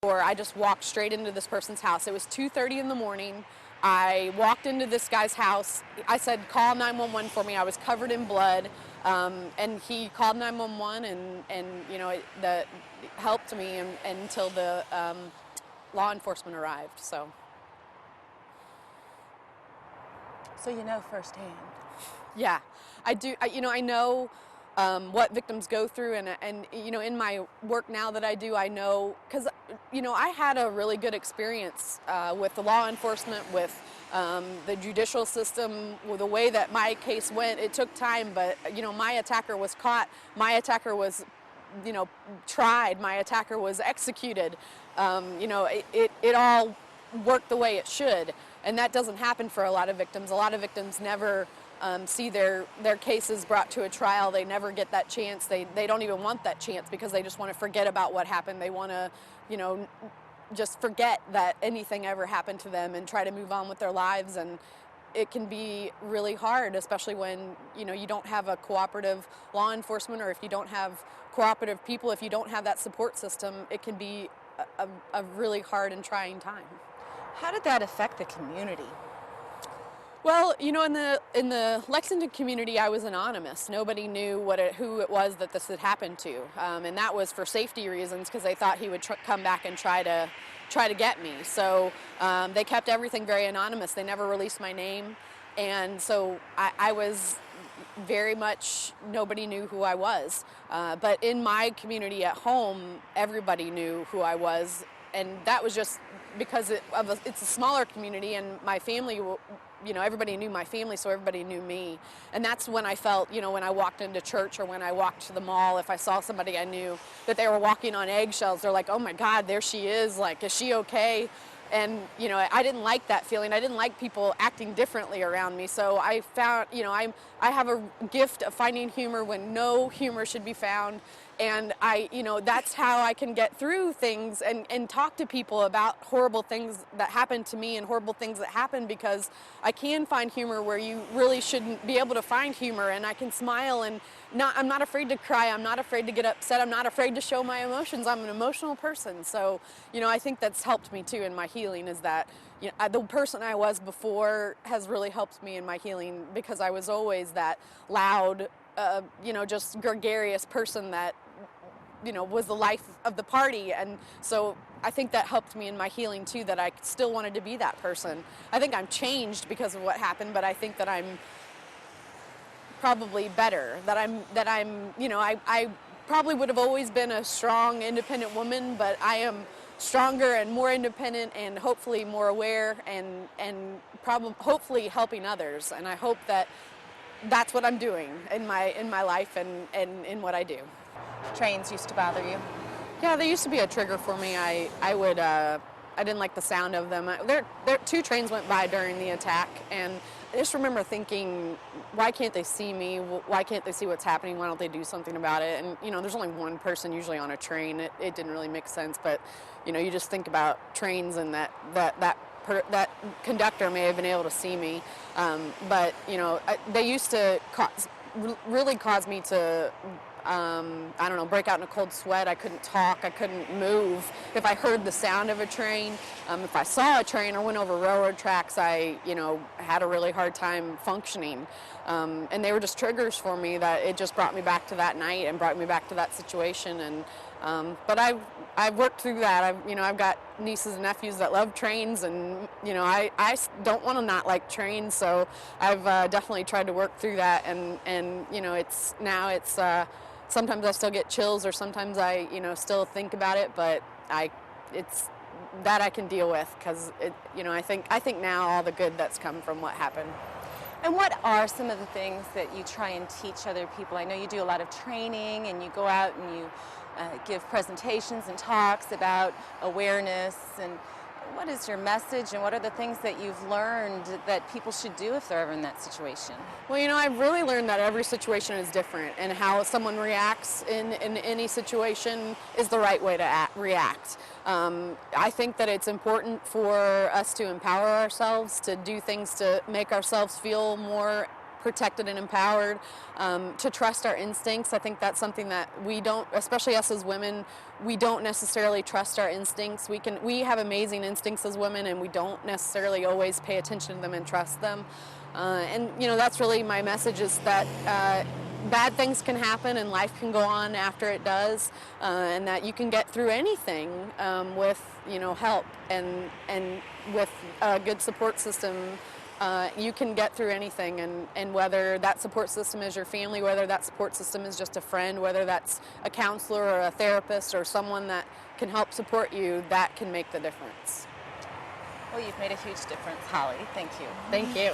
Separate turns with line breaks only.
Or I just walked straight into this person's house. It was 2:30 in the morning. I walked into this guy's house. I said, call 911 for me. I was covered in blood. And he called 911 and you know, that helped me until the law enforcement arrived. So
you know firsthand.
yeah, I do. I know what victims go through, and you know, in my work now that I do, I know, because you know, I had a really good experience with the law enforcement, with the judicial system, with the way that my case went. It took time, but you know, my attacker was caught. My attacker was, you know, tried. My attacker was executed. You know, it all worked the way it should, and that doesn't happen for a lot of victims. A lot of victims never see their cases brought to a trial. They never get that chance. They don't even want that chance because they just want to forget about what happened. They want to, you know, just forget that anything ever happened to them and try to move on with their lives. And it can be really hard, especially when, you know, you don't have a cooperative law enforcement, or if you don't have cooperative people, if you don't have that support system, it can be a really hard and trying time.
How did that affect the community?
Well, you know, in the Lexington community, I was anonymous. Nobody knew who it was that this had happened to, and that was for safety reasons, because they thought he would come back and try to get me. So they kept everything very anonymous. They never released my name, and so I was very much, nobody knew who I was. But in my community at home, everybody knew who I was, and that was just because it's a smaller community, and my family, you know, everybody knew my family, so everybody knew me. And that's when I felt, you know, when I walked into church or when I walked to the mall, if I saw somebody I knew that they were walking on eggshells, they're like, oh my God, there she is, like, is she okay? And, you know, I didn't like that feeling. I didn't like people acting differently around me. So I found, you know, I have a gift of finding humor when no humor should be found. And you know, that's how I can get through things and talk to people about horrible things that happen to me and horrible things that happen, because I can find humor where you really shouldn't be able to find humor, and I can smile, and I'm not afraid to cry. I'm not afraid to get upset. I'm not afraid to show my emotions. I'm an emotional person. So, you know, I think that's helped me too in my healing, is that, you know, the person I was before has really helped me in my healing, because I was always that loud, you know, just gregarious person that, you know, was the life of the party. And so I think that helped me in my healing too, that I still wanted to be that person. I think I'm changed because of what happened, but I think that I'm probably better, that I'm, you know, I probably would have always been a strong, independent woman, but I am stronger and more independent and hopefully more aware and probably hopefully helping others. And I hope that that's what I'm doing in my life and in what I do.
Trains used to bother you?
Yeah, they used to be a trigger for me. I didn't like the sound of them. Two trains went by during the attack, and I just remember thinking, why can't they see me? Why can't they see what's happening? Why don't they do something about it? And, you know, there's only one person usually on a train. It didn't really make sense, but, you know, you just think about trains and that conductor may have been able to see me. But, you know, they used to really cause me to, I don't know, break out in a cold sweat. I couldn't talk. I couldn't move. If I heard the sound of a train, if I saw a train or went over railroad tracks, I, you know, had a really hard time functioning. And they were just triggers for me, that it just brought me back to that night and brought me back to that situation. And but I've worked through that. I've got nieces and nephews that love trains, and, you know, I don't want to not like trains. So I've definitely tried to work through that. And you know, it's sometimes I still get chills, or sometimes I, you know, still think about it, but it's that I can deal with, because you know, I think now all the good that's come from what happened.
And what are some of the things that you try and teach other people? I know you do a lot of training, and you go out and you give presentations and talks about awareness. And what is your message, and what are the things that you've learned that people should do if they're ever in that situation?
Well, you know, I've really learned that every situation is different, and how someone reacts in any situation is the right way to react. I think that it's important for us to empower ourselves, to do things to make ourselves feel more protected and empowered, to trust our instincts. I think that's something that we don't, especially us as women, we don't necessarily trust our instincts. We have amazing instincts as women, and we don't necessarily always pay attention to them and trust them. And that's really my message, is that bad things can happen and life can go on after it does, and that you can get through anything with help and with a good support system. You can get through anything, and whether that support system is your family, whether that support system is just a friend, whether that's a counselor or a therapist or someone that can help support you, that can make the difference.
Well, you've made a huge difference, Holly. Thank you.
Thank you.